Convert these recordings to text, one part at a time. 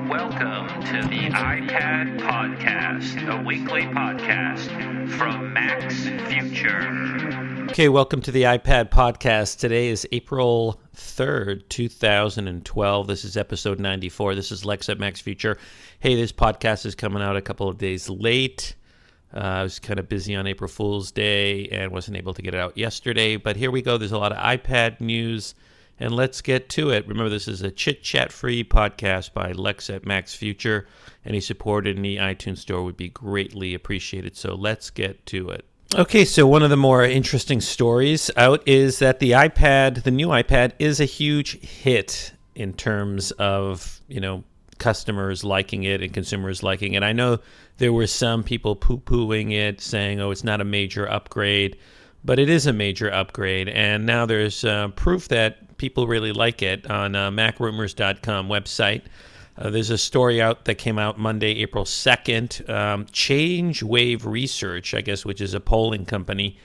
Welcome to the iPad Podcast, a weekly podcast from Mac's Future. Okay, welcome to the iPad Podcast. Today is April 3rd, 2012. This is episode 94. This is Lex at Mac's Future. Hey, this podcast is coming out a couple of days late. I was kind of busy on April Fool's Day and wasn't able to get it out yesterday. But here we go. There's a lot of iPad news, and let's get to it. Remember, this is a chit-chat-free podcast by Lex at Mac's Future. Any support in the iTunes Store would be greatly appreciated. So let's get to it. Okay, so one of the more interesting stories out is that the new iPad, is a huge hit in terms of, customers liking it and consumers liking it. I know there were some people poo-pooing it, saying, it's not a major upgrade, but it is a major upgrade. And now there's proof that people really like it on MacRumors.com website. There's a story out that came out Monday, April 2nd. Change Wave Research, I guess, which is a polling company,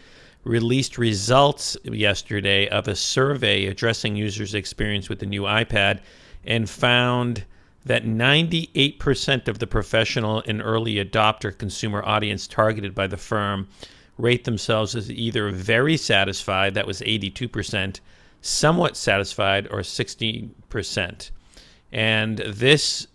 released results yesterday of a survey addressing users' experience with the new iPad and found that 98% of the professional and early adopter consumer audience targeted by the firm rate themselves as either very satisfied, that was 82%, somewhat satisfied, or 60%. And this,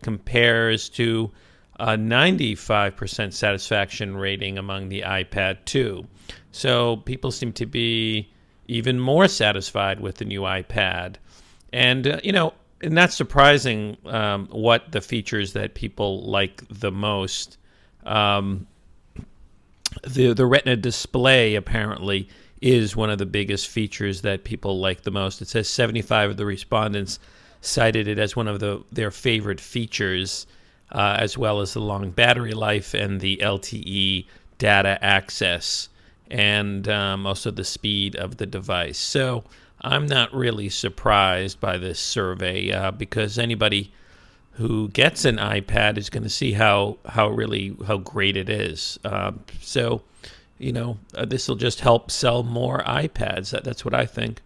compares to a 95% satisfaction rating among the iPad 2. So people seem to be even more satisfied with the new iPad. And, not surprising what the features that people like the most. The Retina display apparently is one of the biggest features that people like the most. It says 75 of the respondents cited it as one of their favorite features, as well as the long battery life and the LTE data access, and also the speed of the device. So I'm not really surprised by this survey because anybody who gets an iPad is going to see how great it is. This will just help sell more iPads. That's what I think.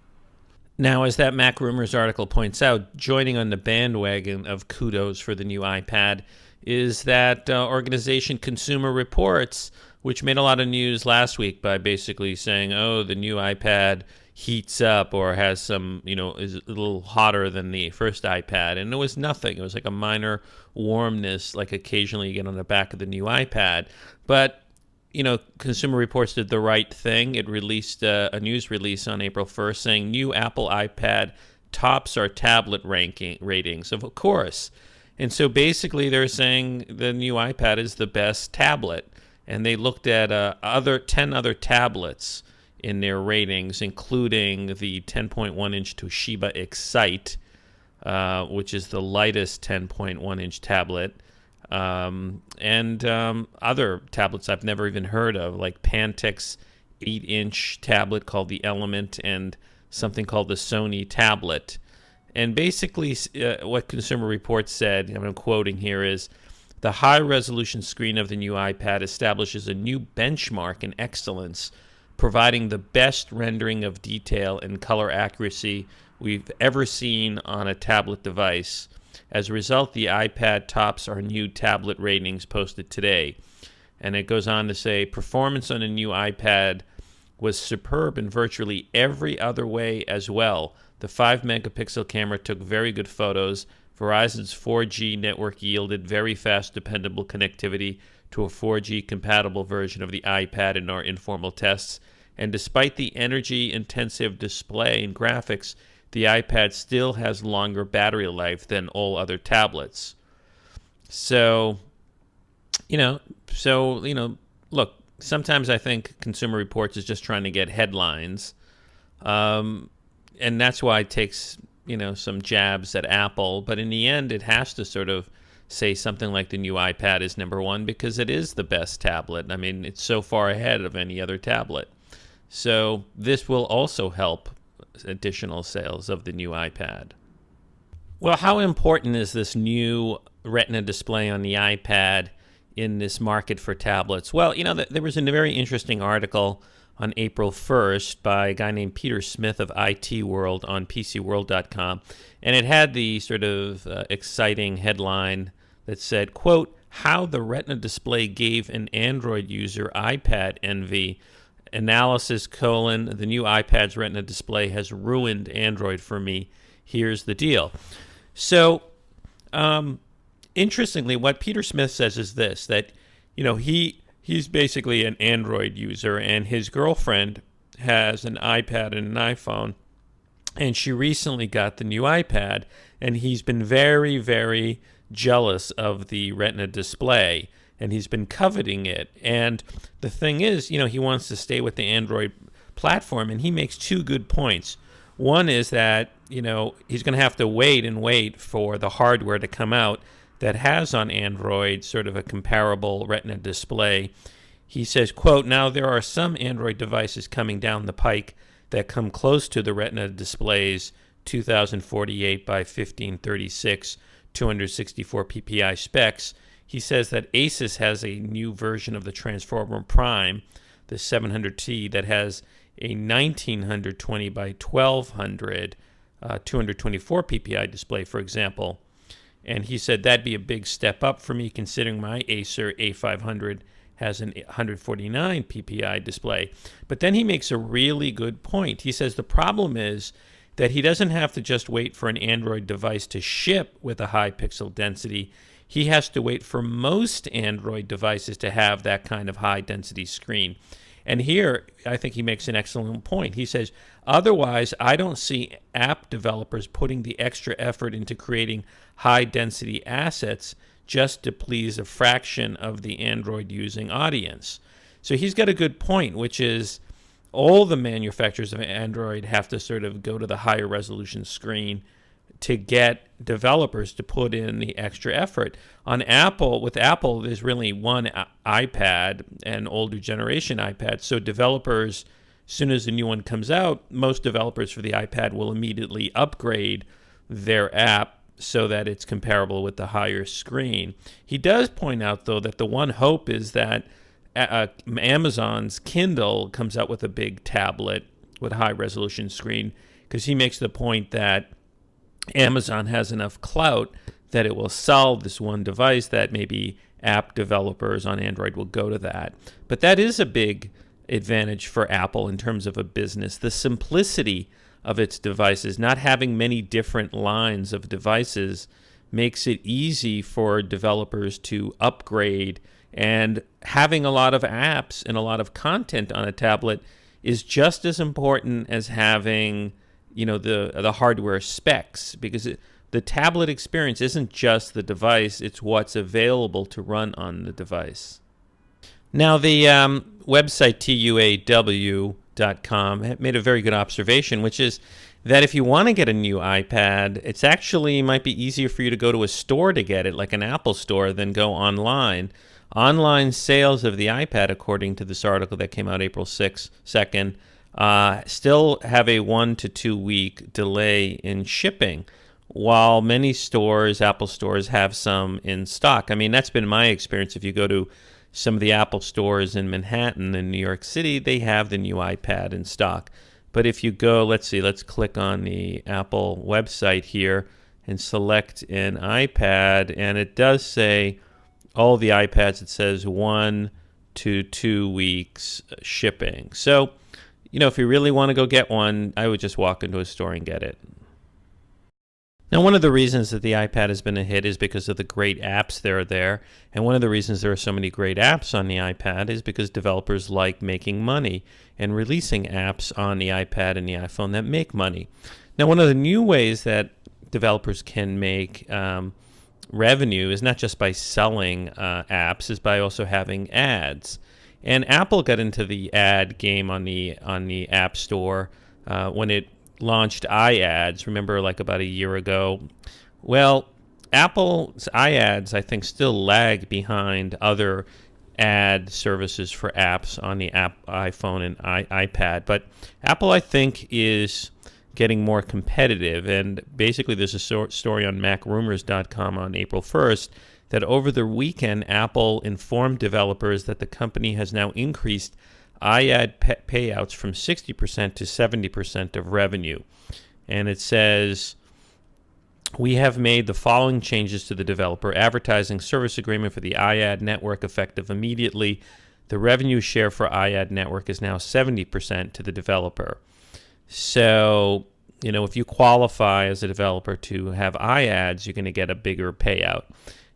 Now, as that MacRumors article points out, joining on the bandwagon of kudos for the new iPad is that organization Consumer Reports, which made a lot of news last week by basically saying, the new iPad heats up or has some, is a little hotter than the first iPad. And it was nothing. It was like a minor warmness, like occasionally you get on the back of the new iPad. But Consumer Reports did the right thing. It released a news release on April 1st saying new Apple iPad tops our tablet ratings, of course. And so basically they're saying the new iPad is the best tablet. And they looked at 10 other tablets in their ratings, including the 10.1-inch Toshiba Excite, which is the lightest 10.1-inch tablet. And other tablets I've never even heard of, like Pantex's 8-inch tablet called the Element and something called the Sony tablet. And basically what Consumer Reports said, and I'm quoting here, is the high-resolution screen of the new iPad establishes a new benchmark in excellence, providing the best rendering of detail and color accuracy we've ever seen on a tablet device. As a result, the iPad tops our new tablet ratings posted today. And it goes on to say, performance on a new iPad was superb in virtually every other way as well. The 5-megapixel camera took very good photos. Verizon's 4G network yielded very fast, dependable connectivity to a 4G-compatible version of the iPad in our informal tests. And despite the energy-intensive display and graphics, the iPad still has longer battery life than all other tablets. So, look, sometimes I think Consumer Reports is just trying to get headlines. And that's why it takes, some jabs at Apple. But in the end, it has to sort of say something like the new iPad is number one because it is the best tablet. I mean, it's so far ahead of any other tablet. So this will also help additional sales of the new iPad. Well, how important is this new Retina display on the iPad in this market for tablets? Well, there was a very interesting article on April 1st by a guy named Peter Smith of IT World on PCWorld.com. And it had the sort of exciting headline that said, quote, "How the Retina display gave an Android user iPadEnvy. Analysis, the new iPad's Retina display has ruined Android for me. Here's the deal." So, interestingly, what Peter Smith says is this, that, he's basically an Android user, and his girlfriend has an iPad and an iPhone, and she recently got the new iPad, and he's been very, very jealous of the Retina display, and he's been coveting it. And the thing is, he wants to stay with the Android platform, and he makes two good points. One is that, he's going to have to wait for the hardware to come out that has on Android sort of a comparable Retina display. He says, quote, "Now there are some Android devices coming down the pike that come close to the Retina display's 2048 by 1536, 264 ppi specs." He says that Asus has a new version of the Transformer Prime, the 700T, that has a 1920 by 1200, 224 ppi display, for example. And he said that'd be a big step up for me, considering my Acer A500 has an 149 ppi display. But then he makes a really good point. He says the problem is that he doesn't have to just wait for an Android device to ship with a high pixel density. He has to wait for most Android devices to have that kind of high density screen. And here, I think he makes an excellent point. He says, otherwise, I don't see app developers putting the extra effort into creating high-density assets just to please a fraction of the Android-using audience. So he's got a good point, which is all the manufacturers of Android have to sort of go to the higher resolution screen to get developers to put in the extra effort. With Apple, there's really one iPad, an older generation iPad. So developers, as soon as the new one comes out, most developers for the iPad will immediately upgrade their app so that it's comparable with the higher screen. He does point out, though, that the one hope is that Amazon's Kindle comes out with a big tablet with a high resolution screen, because he makes the point that Amazon has enough clout that it will solve this one device, that maybe app developers on Android will go to that. But that is a big advantage for Apple in terms of a business. The simplicity of its devices, not having many different lines of devices, makes it easy for developers to upgrade, and having a lot of apps and a lot of content on a tablet is just as important as having the hardware specs, because the tablet experience isn't just the device, it's what's available to run on the device. Now, the website TUAW.com made a very good observation, which is that if you want to get a new iPad, it's actually might be easier for you to go to a store to get it, like an Apple store, than go online. Online sales of the iPad, according to this article that came out April 2nd, still have a 1 to 2 week delay in shipping, while many stores, Apple stores, have some in stock. I mean, that's been my experience. If you go to some of the Apple stores in Manhattan and New York City, they have the new iPad in stock. But if you go, let's click on the Apple website here and select an iPad, and it does say all the iPads, it says 1 to 2 weeks shipping. So, if you really want to go get one, I would just walk into a store and get it. Now, one of the reasons that the iPad has been a hit is because of the great apps that are there. And one of the reasons there are so many great apps on the iPad is because developers like making money and releasing apps on the iPad and the iPhone that make money. Now, one of the new ways that developers can make revenue is not just by selling apps, is by also having ads. And Apple got into the ad game on the App Store when it launched IAds, remember, like about a year ago. Well, Apple's IAds, I think, still lag behind other ad services for apps on the iPhone and iPad. But Apple, I think, is getting more competitive. And basically, there's a story on MacRumors.com on April 1st that over the weekend, Apple informed developers that the company has now increased IAD payouts from 60% to 70% of revenue. And it says, we have made the following changes to the developer advertising service agreement for the IAD network effective immediately. The revenue share for IAD network is now 70% to the developer. So, if you qualify as a developer to have IADs, you're going to get a bigger payout.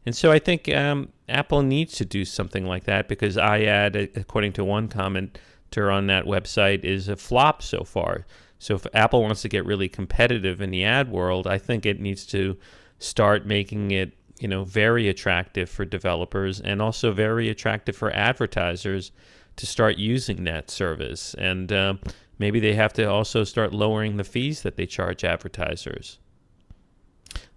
And so I think Apple needs to do something like that because IAD, according to one commenter on that website, is a flop so far. So if Apple wants to get really competitive in the ad world, I think it needs to start making it, very attractive for developers and also very attractive for advertisers to start using that service. And maybe they have to also start lowering the fees that they charge advertisers.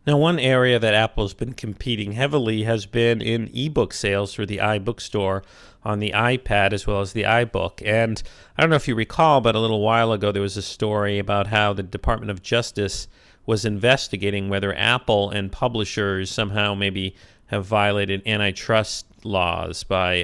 Now, one area that Apple's been competing heavily has been in ebook sales through the iBook store on the iPad as well as the iBook. And I don't know if you recall, but a little while ago there was a story about how the Department of Justice was investigating whether Apple and publishers somehow maybe have violated antitrust laws by,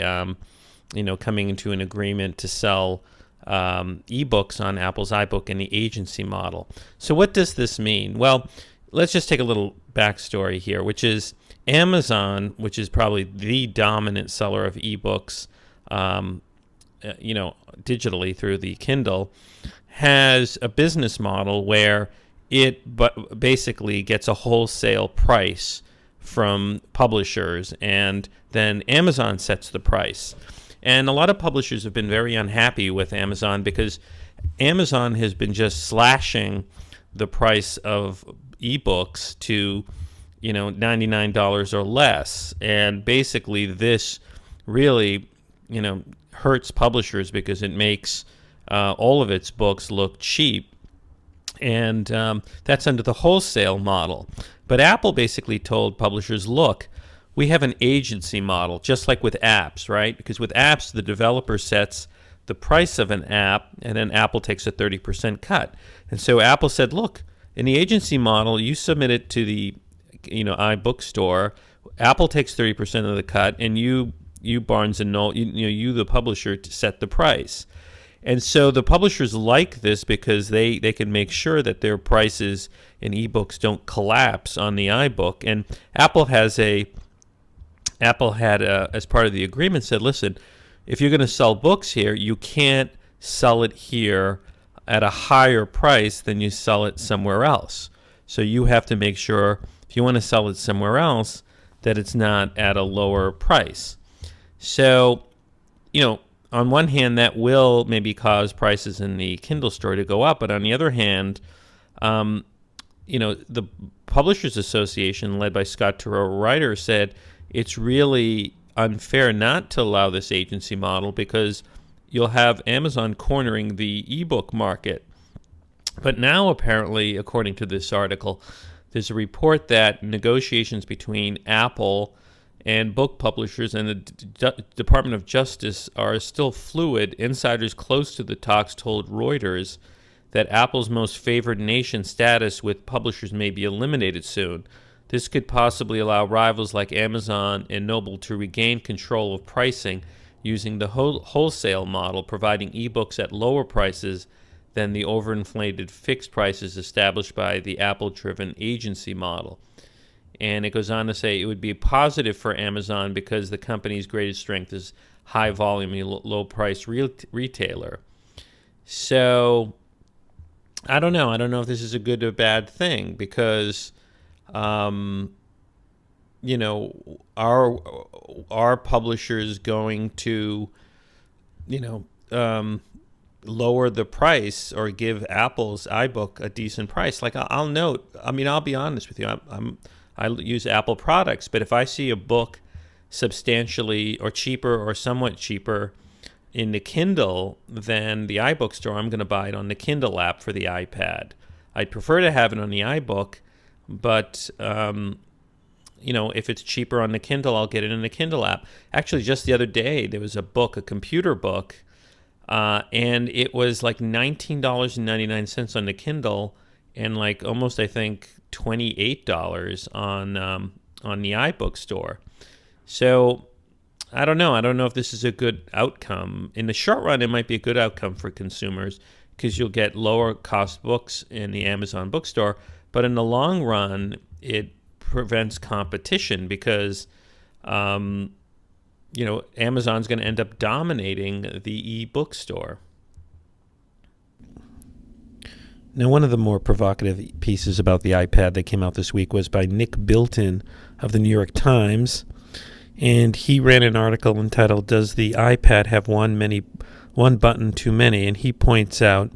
coming into an agreement to sell ebooks on Apple's iBook in the agency model. So what does this mean? Well, let's just take a little backstory here, which is Amazon, which is probably the dominant seller of ebooks, digitally through the Kindle, has a business model where it basically gets a wholesale price from publishers, and then Amazon sets the price. And a lot of publishers have been very unhappy with Amazon because Amazon has been just slashing the price of ebooks to, $99 or less. And basically this really, hurts publishers because it makes all of its books look cheap. And that's under the wholesale model. But Apple basically told publishers, look, we have an agency model, just like with apps, right? Because with apps, the developer sets the price of an app, and then Apple takes a 30% cut. And so Apple said, look, in the agency model, you submit it to the iBook store. Apple takes 30% of the cut, and you Barnes and Noble, you the publisher, to set the price. And so the publishers like this because they can make sure that their prices in ebooks don't collapse on the iBook. And Apple had, as part of the agreement, said, listen, if you're going to sell books here, you can't sell it here at a higher price than you sell it somewhere else. So you have to make sure, if you want to sell it somewhere else, that it's not at a lower price. So, on one hand, that will maybe cause prices in the Kindle store to go up, but on the other hand, the Publishers Association, led by Scott Turow-Ryder, said it's really unfair not to allow this agency model because you'll have Amazon cornering the ebook market. But now, apparently, according to this article, there's a report that negotiations between Apple and book publishers and the Department of Justice are still fluid. Insiders close to the talks told Reuters that Apple's most favored nation status with publishers may be eliminated soon. This could possibly allow rivals like Amazon and Noble to regain control of pricing using the wholesale model, providing ebooks at lower prices than the overinflated fixed prices established by the Apple-driven agency model. And it goes on to say it would be positive for Amazon because the company's greatest strength is high volume, low price retailer. So I don't know. I don't know if this is a good or bad thing because, are publishers going to, lower the price or give Apple's iBook a decent price? Like I'll note, I'll be honest with you. I use Apple products, but if I see a book substantially or cheaper or somewhat cheaper in the Kindle than the iBook store, I'm going to buy it on the Kindle app for the iPad. I'd prefer to have it on the iBook, but if it's cheaper on the Kindle, I'll get it in the Kindle app. Actually, just the other day, there was a computer book, and it was like $19.99 on the Kindle and like almost, I think, $28 on the iBook store. So, I don't know. I don't know if this is a good outcome. In the short run, it might be a good outcome for consumers because you'll get lower cost books in the Amazon bookstore. But in the long run, it prevents competition because, Amazon's going to end up dominating the e-bookstore. Now, one of the more provocative pieces about the iPad that came out this week was by Nick Bilton of the New York Times. And he ran an article entitled, "Does the iPad have one button too many?" And he points out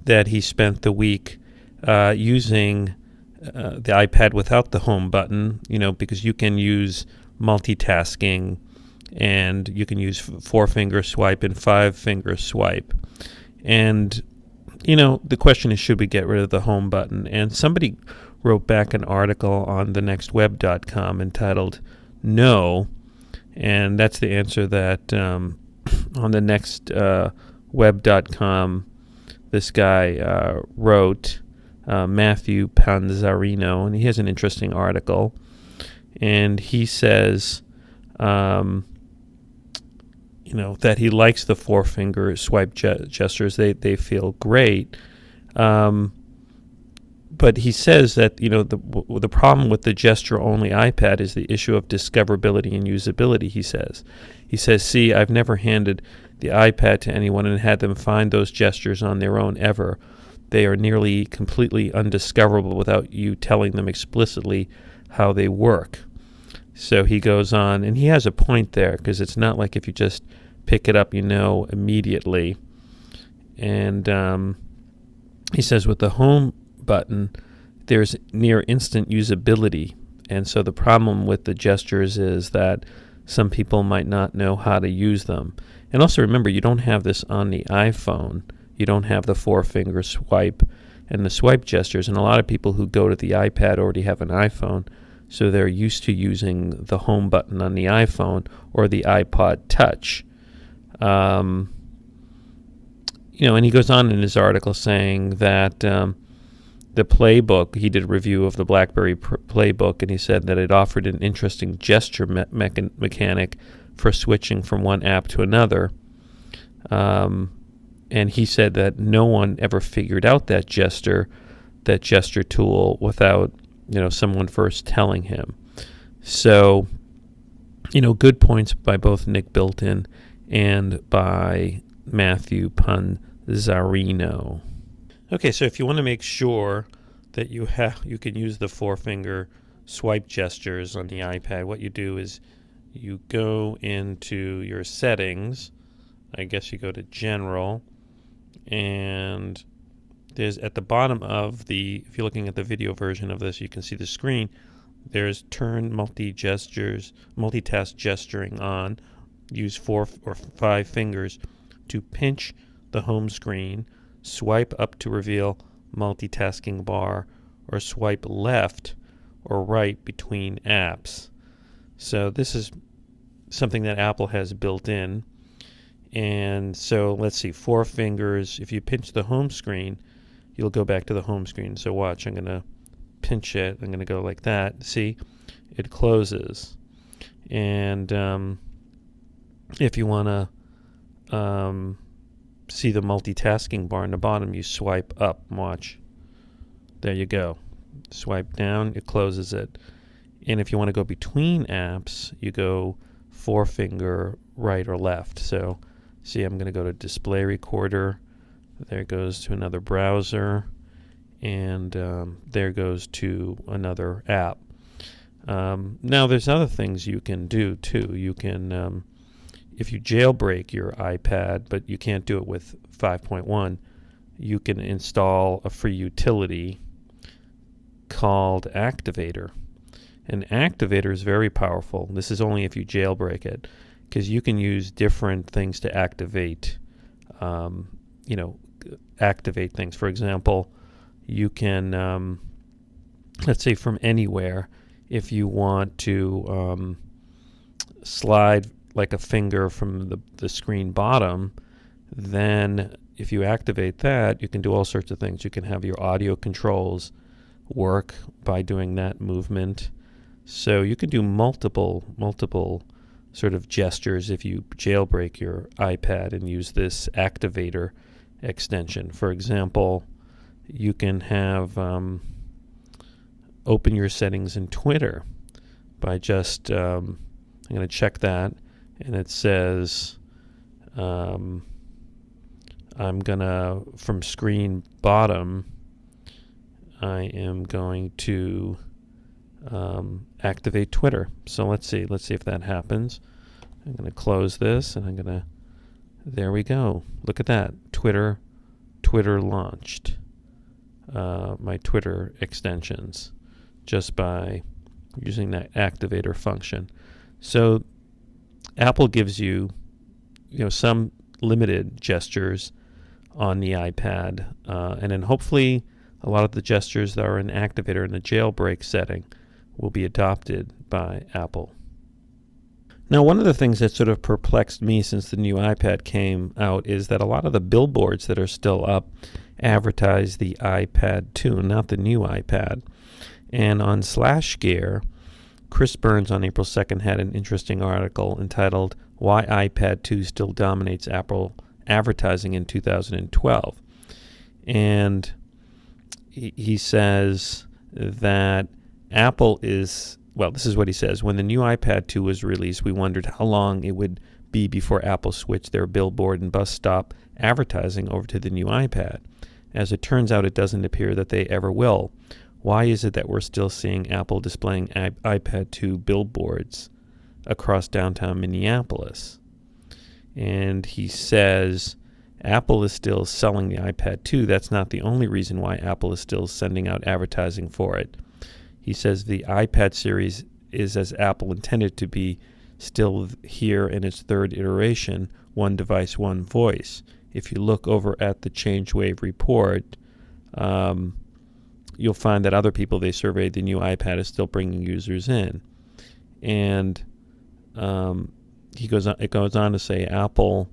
that he spent the week using the iPad without the home button, because you can use multitasking and you can use 4-finger swipe and 5-finger swipe. And, the question is, should we get rid of the home button? And somebody wrote back an article on thenextweb.com entitled, "No." And that's the answer that on thenextweb.com, this guy wrote, Matthew Panzarino, and he has an interesting article. And he says, that he likes the 4-finger swipe gestures. They feel great. But he says that, the problem with the gesture-only iPad is the issue of discoverability and usability, he says. He says, "See, I've never handed the iPad to anyone and had them find those gestures on their own ever. They are nearly completely undiscoverable without you telling them explicitly how they work." So he goes on, and he has a point there, because it's not like if you just pick it up, immediately. And he says with the home button, there's near instant usability. And so the problem with the gestures is that some people might not know how to use them. And also remember, you don't have this on the iPhone. You don't have the 4-finger swipe and the swipe gestures. And a lot of people who go to the iPad already have an iPhone, so they're used to using the home button on the iPhone or the iPod Touch. And he goes on in his article saying that the Playbook, he did a review of the BlackBerry Playbook, and he said that it offered an interesting gesture mechanic for switching from one app to another. And he said that no one ever figured out that gesture tool without, someone first telling him. So, good points by both Nick Bilton and by Matthew Panzarino. Okay, so if you want to make sure that you can use the 4-finger swipe gestures on the iPad, what you do is you go into your settings. I guess you go to General, and there's at the bottom of if you're looking at the video version of this, you can see the screen. There's turn multitask gesturing on. Use 4 or 5 fingers to pinch the home screen, swipe up to reveal multitasking bar, or swipe left or right between apps. So this is something that Apple has built in. And so let's see, 4 fingers. If you pinch the home screen, you'll go back to the home screen. So watch, I'm going to pinch it. I'm going to go like that. See, it closes. And if you want to see the multitasking bar in the bottom, you swipe up. Watch. There you go. Swipe down, it closes it. And if you want to go between apps, you go 4-finger right or left. So see, I'm going to go to Display Recorder. There it goes to another browser. And there goes to another app. Now, there's other things you can do, too. You can, if you jailbreak your iPad, but you can't do it with 5.1, you can install a free utility called Activator. And Activator is very powerful. This is only if you jailbreak it, because you can use different things to activate, activate things. For example, you can, let's say from anywhere, if you want to slide like a finger from the screen bottom, then if you activate that, you can do all sorts of things. You can have your audio controls work by doing that movement. So you can do multiple sort of gestures if you jailbreak your iPad and use this activator extension. For example, you can have open your settings in Twitter by just, I'm going to check that, and it says, I'm going to, from screen bottom, I am going to activate Twitter. So let's see if that happens. I'm going to close this, and I'm going to, there we go. Look at that. Twitter launched my Twitter extensions just by using that activator function. So Apple gives you, some limited gestures on the iPad, and then hopefully a lot of the gestures that are in activator in the jailbreak setting will be adopted by Apple. Now, one of the things that sort of perplexed me since the new iPad came out is that a lot of the billboards that are still up advertise the iPad 2, not the new iPad. And on Slashgear, Chris Burns on April 2nd had an interesting article entitled "Why iPad 2 Still Dominates Apple Advertising in 2012." And he says that Apple is, well, this is what he says: when the new iPad 2 was released, we wondered how long it would be before Apple switched their billboard and bus stop advertising over to the new iPad. As it turns out, it doesn't appear that they ever will. Why is it that we're still seeing Apple displaying iPad 2 billboards across downtown Minneapolis? And he says Apple is still selling the iPad 2. That's not the only reason why Apple is still sending out advertising for it. He says the iPad series is as Apple intended to be, still here in its third iteration, one device, one voice. If you look over at the ChangeWave report, you'll find that other people they surveyed, the new iPad is still bringing users in. And it goes on to say Apple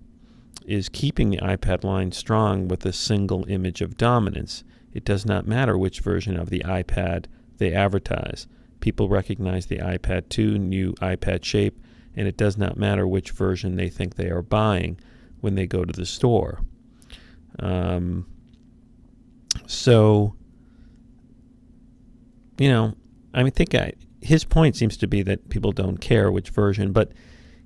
is keeping the iPad line strong with a single image of dominance. It does not matter which version of the iPad they advertise. People recognize the iPad 2 new iPad shape, and it does not matter which version they think they are buying when they go to the store. His point seems to be that people don't care which version, but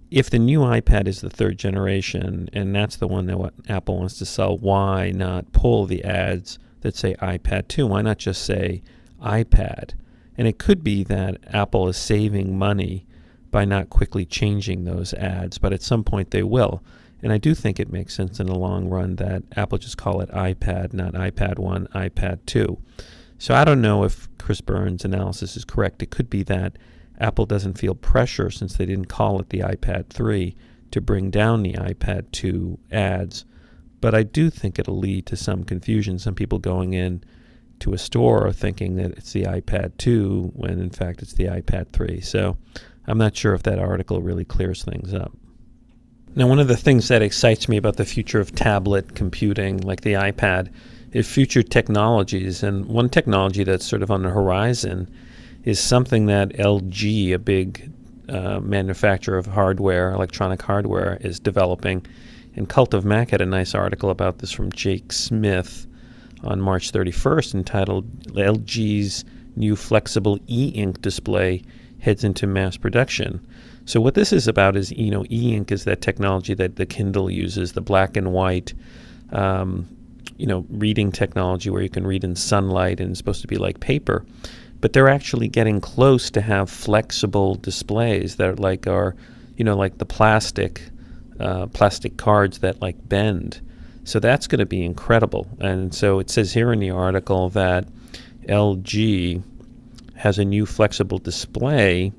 if the new iPad is the third generation, and that's the one that Apple wants to sell, why not pull the ads that say iPad 2? Why not just say iPad? And it could be that Apple is saving money by not quickly changing those ads, but at some point they will. And I do think it makes sense in the long run that Apple just call it iPad, not iPad 1, iPad 2. So I don't know if Chris Burns' analysis is correct. It could be that Apple doesn't feel pressure, since they didn't call it the iPad 3, to bring down the iPad 2 ads. But I do think it'll lead to some confusion. Some people going in to a store are thinking that it's the iPad 2 when in fact it's the iPad 3. So I'm not sure if that article really clears things up. Now, one of the things that excites me about the future of tablet computing, like the iPad, is future technologies. And one technology that's sort of on the horizon is something that LG, a big manufacturer of hardware, electronic hardware, is developing. And Cult of Mac had a nice article about this from Jake Smith on March 31st entitled LG's new flexible e-ink display heads into mass production. So what this is about is, e-ink is that technology that the Kindle uses, the black and white, reading technology where you can read in sunlight and it's supposed to be like paper. But they're actually getting close to have flexible displays that are like the plastic cards that like bend. So that's going to be incredible. And so it says here in the article that LG has a new flexible display,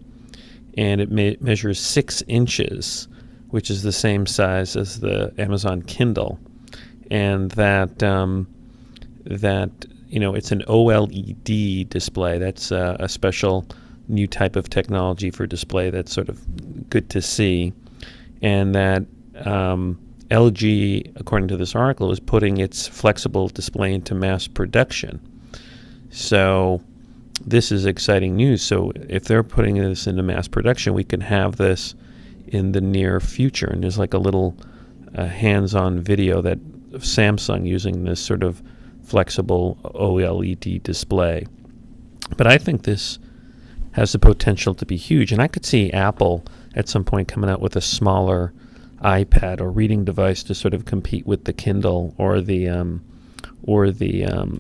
and it measures 6 inches, which is the same size as the Amazon Kindle, and that it's an OLED display. That's a special new type of technology for display that's sort of good to see, and that LG, according to this article, is putting its flexible display into mass production. So this is exciting news. So if they're putting this into mass production, we can have this in the near future. And there's like a little hands-on video that of Samsung using this sort of flexible OLED display. But I think this has the potential to be huge, and I could see Apple at some point coming out with a smaller iPad or reading device to sort of compete with the Kindle or the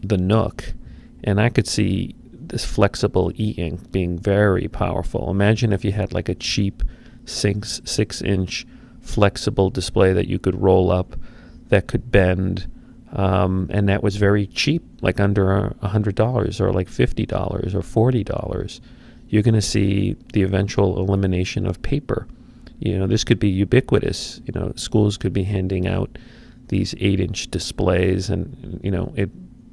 Nook, and I could see this flexible e-ink being very powerful. Imagine if you had like a cheap 6-inch flexible display that you could roll up, that could bend, and that was very cheap, like under $100 or like $50 or $40. You're going to see the eventual elimination of paper. This could be ubiquitous. Schools could be handing out these 8-inch displays and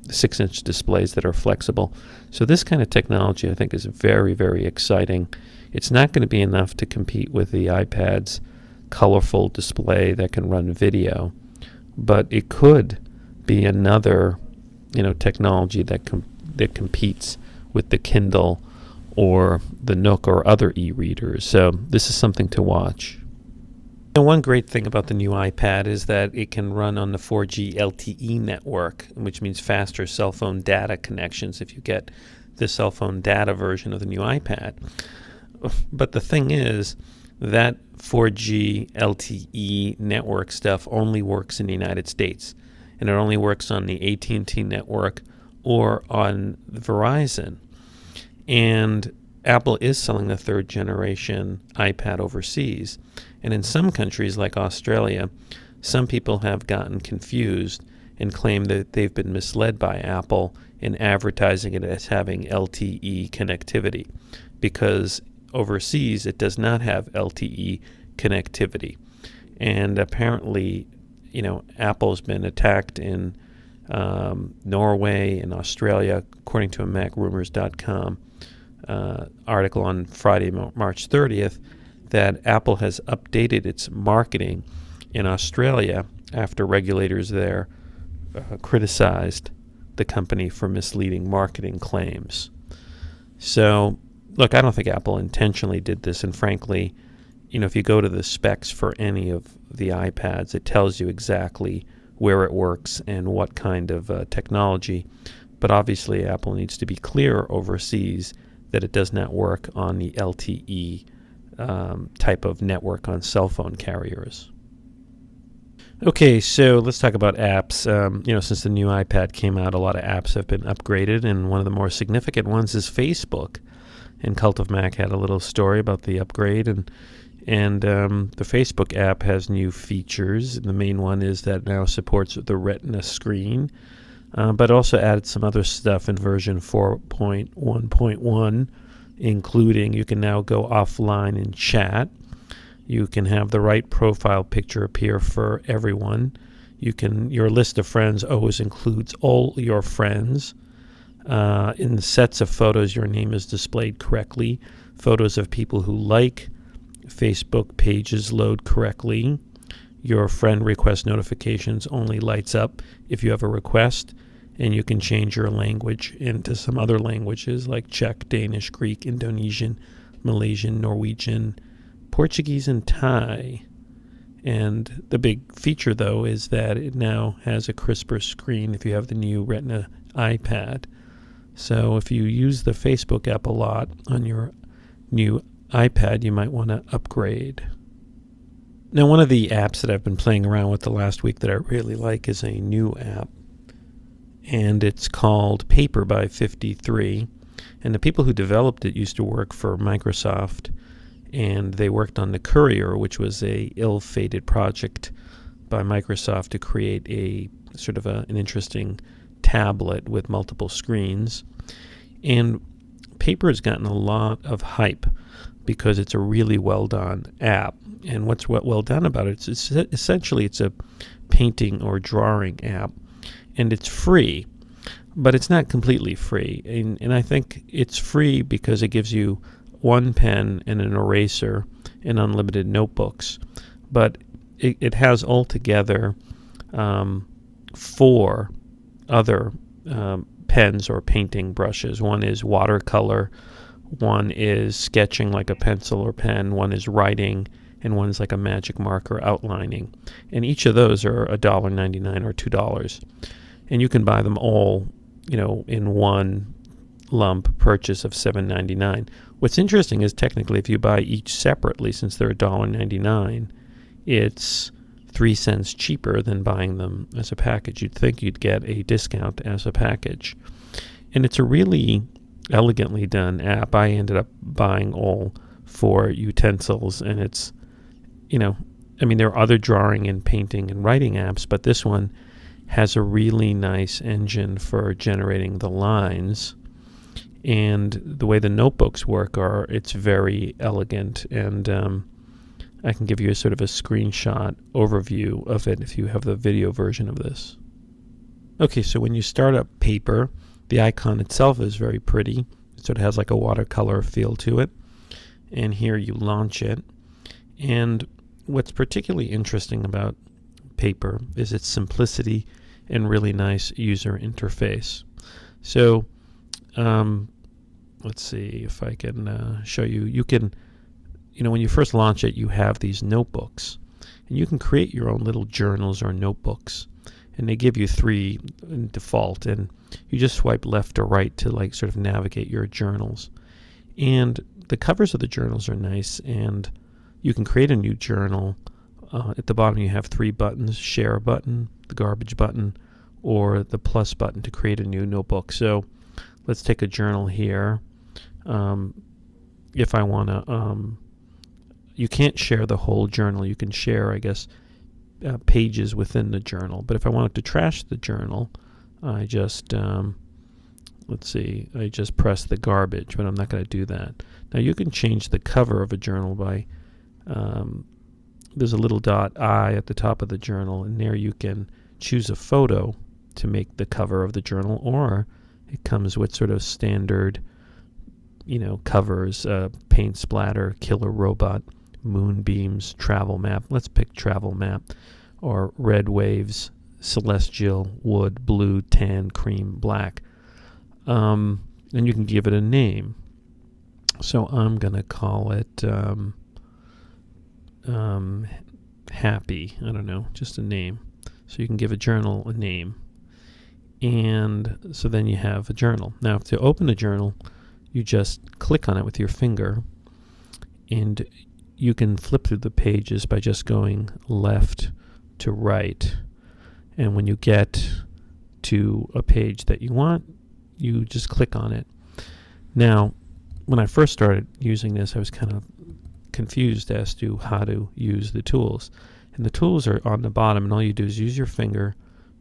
6-inch displays that are flexible. So this kind of technology, I think, is very, very exciting. It's not going to be enough to compete with the iPad's colorful display that can run video, but it could be another, technology that competes with the Kindle or the Nook or other e-readers. So this is something to watch. And one great thing about the new iPad is that it can run on the 4G LTE network, which means faster cell phone data connections if you get the cell phone data version of the new iPad. But the thing is that 4G LTE network stuff only works in the United States, and it only works on the AT&T network or on Verizon. And Apple is selling the third generation iPad overseas. And in some countries like Australia, some people have gotten confused and claim that they've been misled by Apple in advertising it as having LTE connectivity, because overseas it does not have LTE connectivity. And apparently, Apple's been attacked in Norway and Australia, according to a MacRumors.com article on Friday, March 30th, that Apple has updated its marketing in Australia after regulators there criticized the company for misleading marketing claims. So, look, I don't think Apple intentionally did this, and frankly, if you go to the specs for any of the iPads, it tells you exactly where it works and what kind of technology. But obviously, Apple needs to be clear overseas that it does not work on the LTE type of network on cell phone carriers. Okay, so let's talk about apps. Since the new iPad came out, a lot of apps have been upgraded, and one of the more significant ones is Facebook. And Cult of Mac had a little story about the upgrade, and the Facebook app has new features. The main one is that it now supports the Retina screen, but also added some other stuff in version 4.1.1, including you can now go offline and chat. You can have the right profile picture appear for everyone. Your list of friends always includes all your friends. In the sets of photos, your name is displayed correctly. Photos of people who like Facebook pages load correctly. Your friend request notifications only lights up if you have a request, and you can change your language into some other languages like Czech, Danish, Greek, Indonesian, Malaysian, Norwegian, Portuguese, and Thai. And the big feature, though, is that it now has a crisper screen if you have the new Retina iPad. So if you use the Facebook app a lot on your new iPad, you might want to upgrade. Now, one of the apps that I've been playing around with the last week that I really like is a new app, and it's called Paper by FiftyThree. And the people who developed it used to work for Microsoft, and they worked on the Courier, which was a ill-fated project by Microsoft to create a sort of an interesting tablet with multiple screens. And Paper has gotten a lot of hype because it's a really well-done app. And what's well done about it, it's essentially it's a painting or drawing app, and it's free, but it's not completely free. And I think it's free because it gives you one pen and an eraser and unlimited notebooks. But it has altogether 4 other pens or painting brushes. One is watercolor, one is sketching like a pencil or pen, one is writing, and one is like a magic marker outlining. And each of those are $1.99 or $2. And you can buy them all, in one lump purchase of $7.99. What's interesting is technically if you buy each separately, since they're $1.99, it's 3 cents cheaper than buying them as a package. You'd think you'd get a discount as a package. And it's a really elegantly done app. I ended up buying all 4 utensils, and it's, there are other drawing and painting and writing apps, but this one has a really nice engine for generating the lines. And the way the notebooks work it's very elegant, and I can give you a sort of a screenshot overview of it if you have the video version of this. Okay, so when you start up Paper, the icon itself is very pretty. So it has like a watercolor feel to it. And here you launch it. And what's particularly interesting about Paper is its simplicity and really nice user interface. So let's see if I can show you. You can, when you first launch it, you have these notebooks. And you can create your own little journals or notebooks. And they give you 3 in default. And you just swipe left or right to like sort of navigate your journals. And the covers of the journals are nice. And you can create a new journal. At the bottom you have 3 buttons: share button, the garbage button, or the plus button to create a new notebook. So let's take a journal here. If I want to, you can't share the whole journal. You can share, I guess, pages within the journal. But if I wanted to trash the journal, I just, I just press the garbage, but I'm not going to do that. Now you can change the cover of a journal by, there's a little dot I at the top of the journal, and there you can choose a photo to make the cover of the journal, or it comes with sort of standard, covers, paint splatter, killer robot, moonbeams, travel map. Let's pick travel map, or red waves, celestial, wood, blue, tan, cream, black. And you can give it a name. So I'm going to call it happy. I don't know, just a name. So you can give a journal a name. And so then you have a journal. Now, to open a journal, you just click on it with your finger, and you can flip through the pages by just going left to right. And when you get to a page that you want, you just click on it. Now, when I first started using this, I was kind of confused as to how to use the tools. And the tools are on the bottom, and all you do is use your finger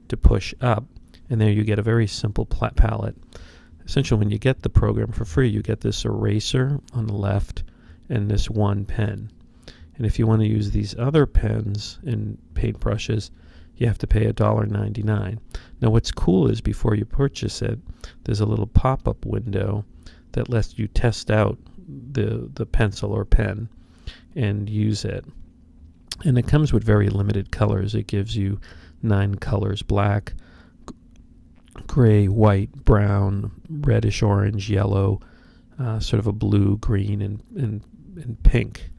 to push up, and there you get a very simple palette. Essentially, when you get the program for free, you get this eraser on the left and this one pen. And if you want to use these other pens and paintbrushes, you have to pay $1.99. Now, what's cool is before you purchase it, there's a little pop-up window that lets you test out the pencil or pen and use it. And it comes with very limited colors. It gives you 9 colors: black, gray, white, brown, reddish orange, yellow, sort of a blue, green, and pink.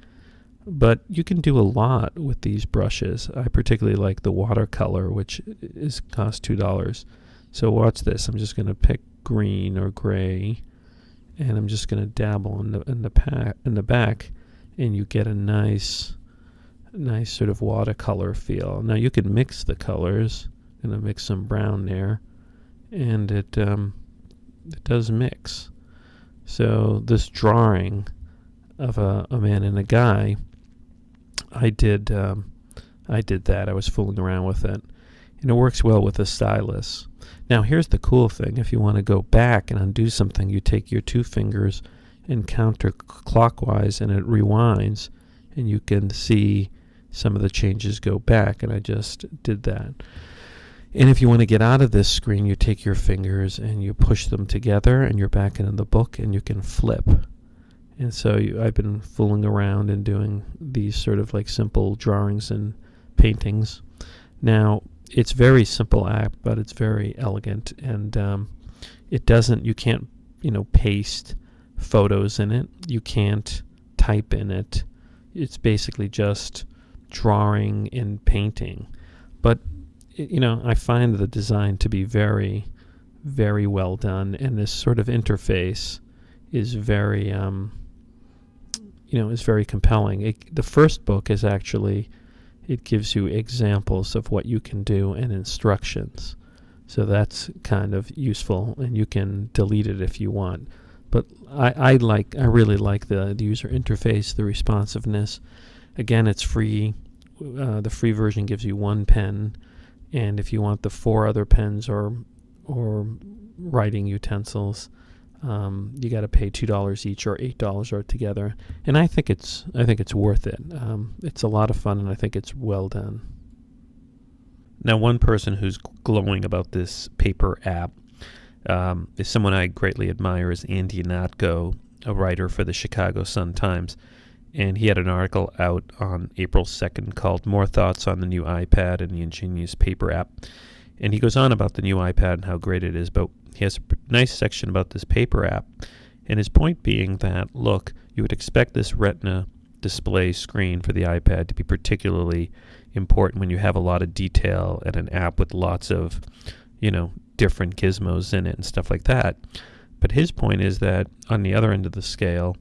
But you can do a lot with these brushes. I particularly like the watercolor, which costs $2. So watch this. I'm just going to pick green or gray, and I'm just going to dabble in the back, and you get a nice sort of watercolor feel. Now you can mix the colors. I'm going to mix some brown there, and it does mix. So this drawing of a man and a guy, I did that. I was fooling around with it, and it works well with a stylus. Now here's the cool thing: if you want to go back and undo something, you take your 2 fingers and counterclockwise, and it rewinds, and you can see some of the changes go back. And I just did that. And if you want to get out of this screen, you take your fingers and you push them together, and you're back into the book, and you can flip. And so I've been fooling around and doing these sort of like simple drawings and paintings. Now, it's very simple app, but it's very elegant, and you can't, paste photos in it. You can't type in it. It's basically just drawing and painting. But, I find the design to be very, very well done, and this sort of interface is very, is very compelling. The first book is actually, it gives you examples of what you can do and instructions. So that's kind of useful, and you can delete it if you want. But I really like the user interface, the responsiveness. Again, it's free. The free version gives you 1 pen, and if you want the 4 other pens or writing utensils, you got to pay $2 each or $8 altogether. And I think it's worth it. It's a lot of fun, and I think it's well done. Now, one person who's glowing about this paper app is someone I greatly admire, is Inhatko, a writer for the Chicago Sun-Times. And he had an article out on April 2nd called More Thoughts on the New iPad and the Ingenious Paper App. And he goes on about the new iPad and how great it is, but he has a nice section about this paper app. And his point being that, look, you would expect this Retina display screen for the iPad to be particularly important when you have a lot of detail and an app with lots of, different gizmos in it and stuff like that. But his point is that on the other end of the scale,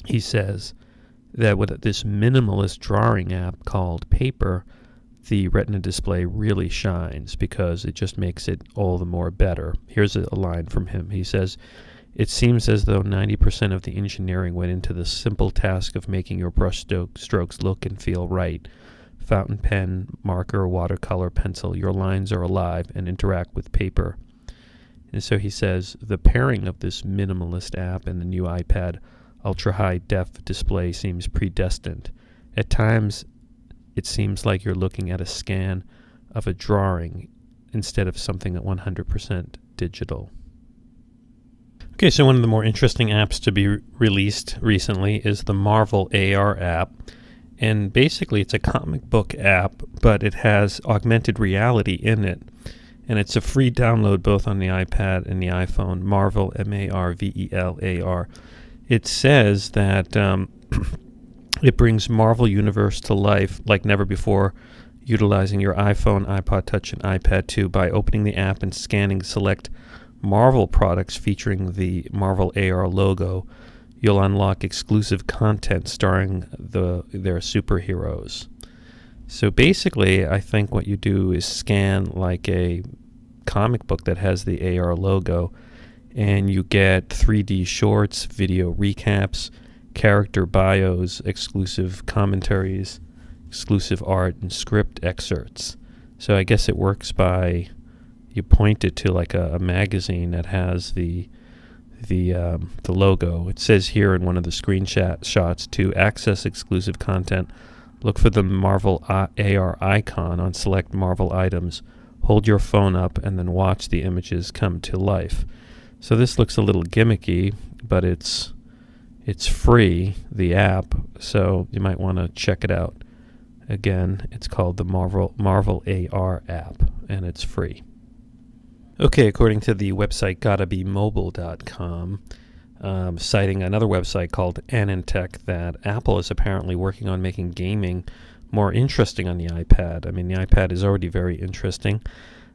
he says that with this minimalist drawing app called Paper, the Retina display really shines because it just makes it all the more better. Here's a line from him. He says, "It seems as though 90% of the engineering went into the simple task of making your brush strokes look and feel right. Fountain pen, marker, watercolor, pencil, your lines are alive and interact with paper." And so he says, the pairing of this minimalist app and the new iPad ultra-high def display seems predestined. At times, it seems like you're looking at a scan of a drawing instead of something at 100% digital. Okay, so one of the more interesting apps to be released recently is the Marvel AR app. And basically, it's a comic book app, but it has augmented reality in it. And it's a free download both on the iPad and the iPhone. Marvel, Marvelar. It says that it brings Marvel Universe to life like never before, utilizing your iPhone, iPod Touch, and iPad 2 by opening the app and scanning select Marvel products featuring the Marvel AR logo. You'll unlock exclusive content starring their superheroes. So basically, I think what you do is scan like a comic book that has the AR logo, and you get 3D shorts, video recaps, character bios, exclusive commentaries, exclusive art, and script excerpts. So I guess it works by, you point it to like a magazine that has the logo. It says here in one of the screenshots, to access exclusive content, look for the Marvel AR icon on select Marvel items, hold your phone up, and then watch the images come to life. So this looks a little gimmicky, but it's free, the app, so you might want to check it out. Again, it's called the Marvel AR app, and it's free. Okay, according to the website gottabemobile.com, citing another website called Antitrust, that Apple is apparently working on making gaming more interesting on the iPad. I mean, the iPad is already very interesting,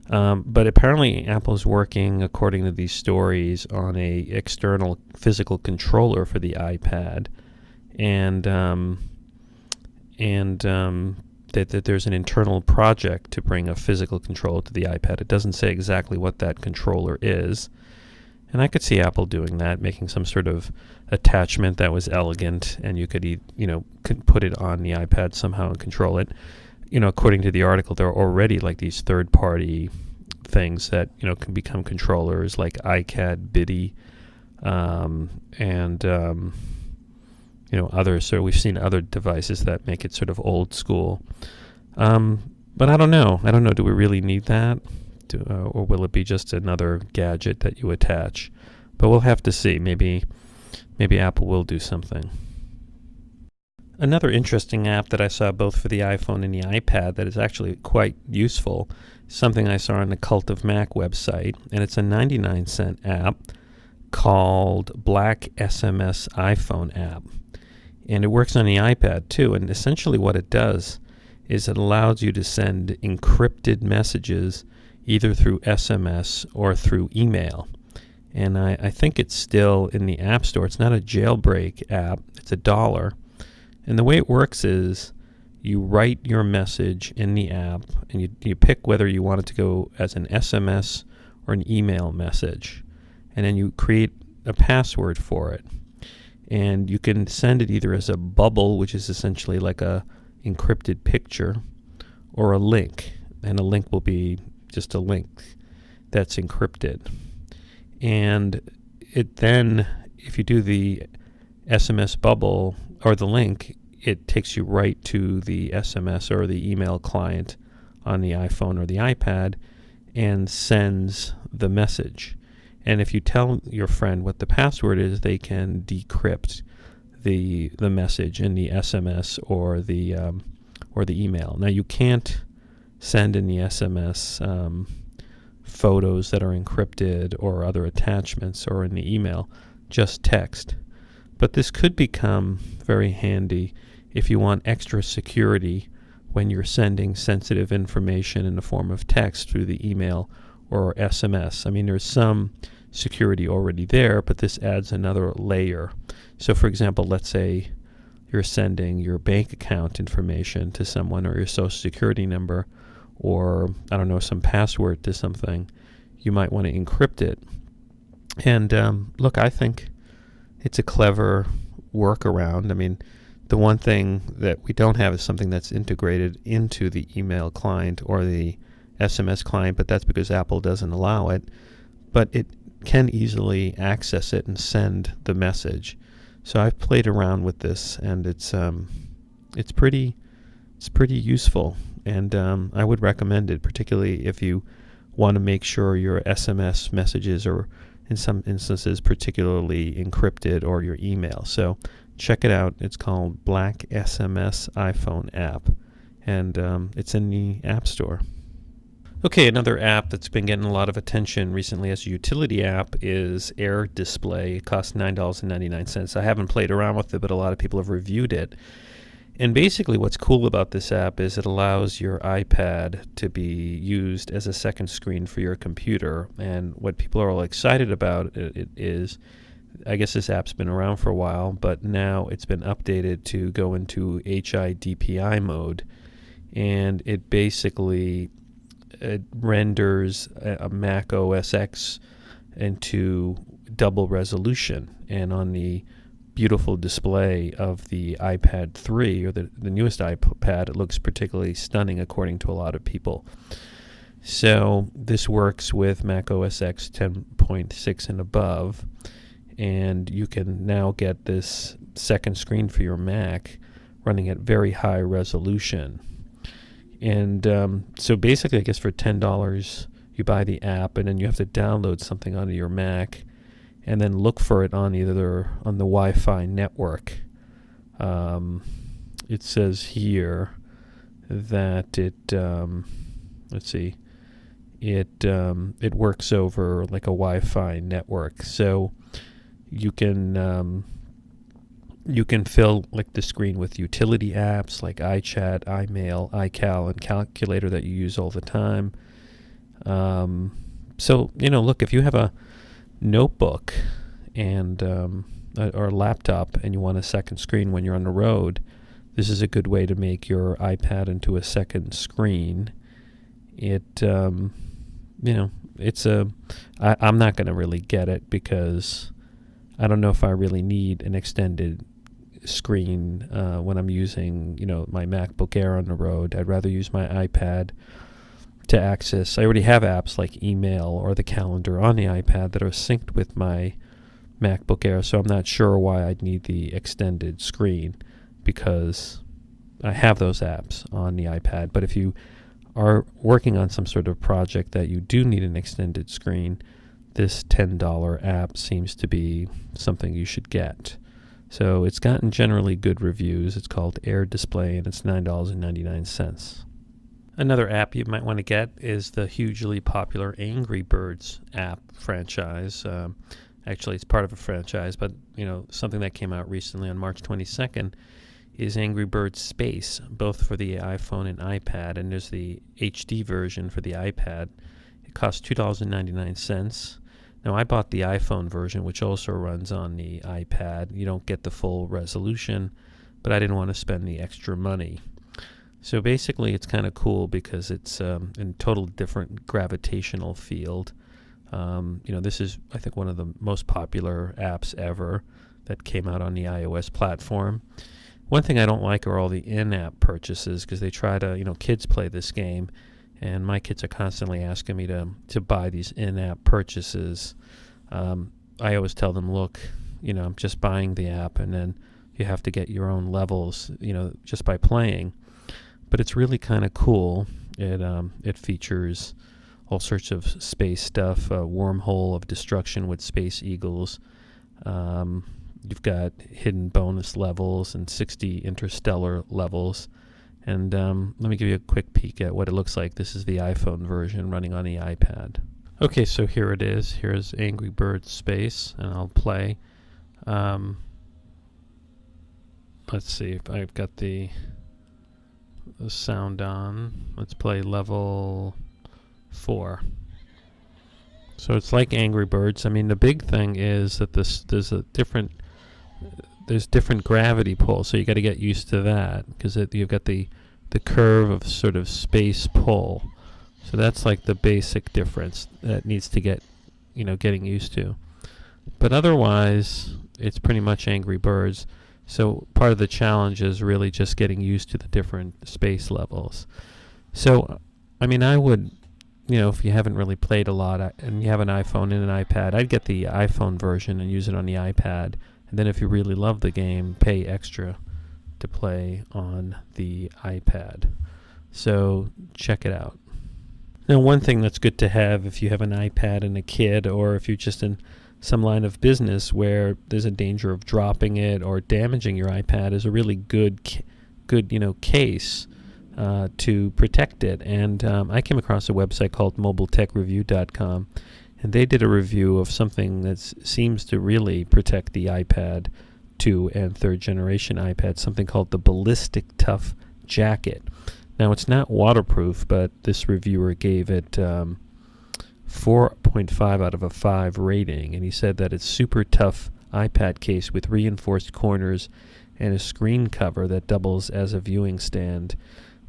but apparently Apple is working, according to these stories, on a external physical controller for the iPad, and that there's an internal project to bring a physical controller to the iPad. It doesn't say exactly what that controller is. And I could see Apple doing that, making some sort of attachment that was elegant, and you could, could put it on the iPad somehow and control it. According to the article, there are already like these third-party things that, can become controllers, like iCAD, BIDI, and others. So we've seen other devices that make it sort of old school. But I don't know. Do we really need that? Or will it be just another gadget that you attach? But we'll have to see. Maybe Apple will do something. Another interesting app that I saw both for the iPhone and the iPad that is actually quite useful, something I saw on the Cult of Mac website, and it's a 99-cent app called Black SMS iPhone app. And it works on the iPad too. And essentially what it does is it allows you to send encrypted messages either through SMS or through email. And I think it's still in the App Store. It's not a jailbreak app. It's $1. And the way it works is you write your message in the app, and you pick whether you want it to go as an SMS or an email message. And then you create a password for it. And you can send it either as a bubble, which is essentially like a encrypted picture, or a link. And a link will be just a link that's encrypted. And it then, if you do the SMS bubble or the link, it takes you right to the SMS or the email client on the iPhone or the iPad and sends the message. And if you tell your friend what the password is, they can decrypt the message in the SMS or the email. Now you can't send in the SMS photos that are encrypted or other attachments, or in the email, just text. But this could become very handy if you want extra security when you're sending sensitive information in the form of text through the email or SMS. I mean, there's some security already there, but this adds another layer. So for example, let's say you're sending your bank account information to someone, or your social security number, or I don't know, some password to something. You might want to encrypt it. And look, I think it's a clever workaround. I mean, the one thing that we don't have is something that's integrated into the email client or the SMS client, but that's because Apple doesn't allow it. But it can easily access it and send the message. So I've played around with this, and it's pretty useful, and I would recommend it, particularly if you want to make sure your SMS messages are, in some instances, particularly encrypted, or your email. So check it out. It's called Black SMS iPhone app, and it's in the App Store. Okay, another app that's been getting a lot of attention recently as a utility app is Air Display. It costs $9.99. I haven't played around with it, but a lot of people have reviewed it. And basically what's cool about this app is it allows your iPad to be used as a second screen for your computer. And what people are all excited about it is, I guess this app's been around for a while, but now it's been updated to go into HIDPI mode. And it basically renders a Mac OS X into double resolution. And on the beautiful display of the iPad 3, or the newest iPad, it looks particularly stunning according to a lot of people. So this works with Mac OS X 10.6 and above, and you can now get this second screen for your Mac running at very high resolution. And so basically, I guess for $10, you buy the app, and then you have to download something onto your Mac, and then look for it on either on the Wi-Fi network. It says here that it works over like a Wi-Fi network, so you can fill like the screen with utility apps like iChat, iMail, iCal, and Calculator that you use all the time. So look, if you have a notebook and or a laptop and you want a second screen when you're on the road, this is a good way to make your iPad into a second screen. I'm not going to really get it because I don't know if I really need an extended screen when I'm using my MacBook Air on the road. I'd rather use my iPad to access. I already have apps like email or the calendar on the iPad that are synced with my MacBook Air, so I'm not sure why I'd need the extended screen because I have those apps on the iPad. But if you are working on some sort of project that you do need an extended screen, this $10 app seems to be something you should get. So it's gotten generally good reviews. It's called Air Display, and it's $9.99. Another app you might want to get is the hugely popular Angry Birds app franchise. Actually, it's part of a franchise, but something that came out recently on March 22nd is Angry Birds Space, both for the iPhone and iPad, and there's the HD version for the iPad. It costs $2.99. Now, I bought the iPhone version, which also runs on the iPad. You don't get the full resolution, but I didn't want to spend the extra money. So basically, it's kind of cool because it's in a total different gravitational field. This is, I think, one of the most popular apps ever that came out on the iOS platform. One thing I don't like are all the in-app purchases, because they try to, kids play this game, and my kids are constantly asking me to buy these in-app purchases. I always tell them, look, I'm just buying the app, and then you have to get your own levels, just by playing. But it's really kind of cool. It features all sorts of space stuff, a wormhole of destruction with space eagles. You've got hidden bonus levels and 60 interstellar levels. And let me give you a quick peek at what it looks like. This is the iPhone version running on the iPad. Okay, so here it is. Here's Angry Birds Space, and I'll play. Let's see if I've got the sound on. Let's play level 4. So it's like Angry Birds. I mean, the big thing is that there's different gravity pull, so you got to get used to that, because you've got the curve of sort of space pull. So that's like the basic difference that needs to getting used to. But otherwise, it's pretty much Angry Birds. So part of the challenge is really just getting used to the different space levels. So, I mean, I would, if you haven't really played a lot and you have an iPhone and an iPad, I'd get the iPhone version and use it on the iPad. And then if you really love the game, pay extra to play on the iPad. So check it out. Now, one thing that's good to have if you have an iPad and a kid, or if you're just in some line of business where there's a danger of dropping it or damaging your iPad, is a really good case to protect it. And I came across a website called mobiletechreview.com, and they did a review of something that seems to really protect the iPad 2 and 3rd generation iPad, something called the Ballistic Tough Jacket. Now, it's not waterproof, but this reviewer gave it 4.5 out of a 5 rating, and he said that it's super tough iPad case with reinforced corners and a screen cover that doubles as a viewing stand.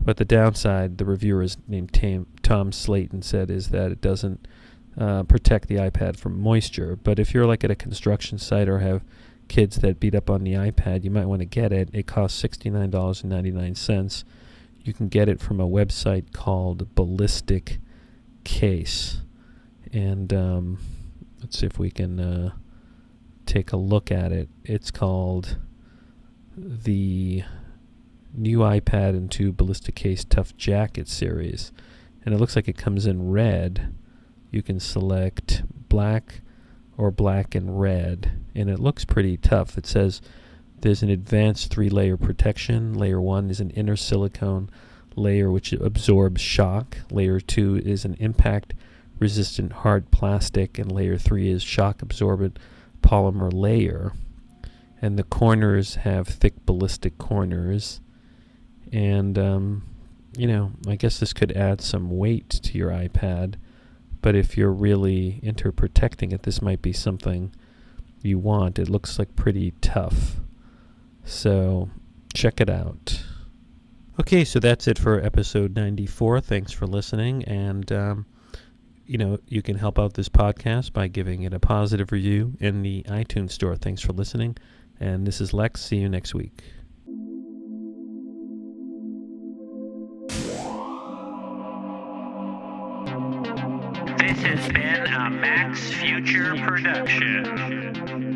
But the downside, the reviewer is named Tom Slayton, said, is that it doesn't protect the iPad from moisture. But if you're like at a construction site or have kids that beat up on the iPad, you might want to get it. It costs $69.99. You can get it from a website called Ballistic Case. And let's see if we can take a look at it. It's called the New iPad and 2 Ballistic Case Tough Jacket Series. And it looks like it comes in red. You can select black or black and red. And it looks pretty tough. It says there's an advanced 3-layer protection. Layer 1 is an inner silicone layer which absorbs shock. Layer 2 is an impact-resistant hard plastic. And layer 3 is shock-absorbent polymer layer. And the corners have thick ballistic corners. And, I guess this could add some weight to your iPad. But if you're really into protecting it, this might be something you want. It looks like pretty tough. So check it out. Okay, so that's it for episode 94. Thanks for listening. And, you can help out this podcast by giving it a positive review in the iTunes store. Thanks for listening. And this is Lex. See you next week. This has been a Max Future production.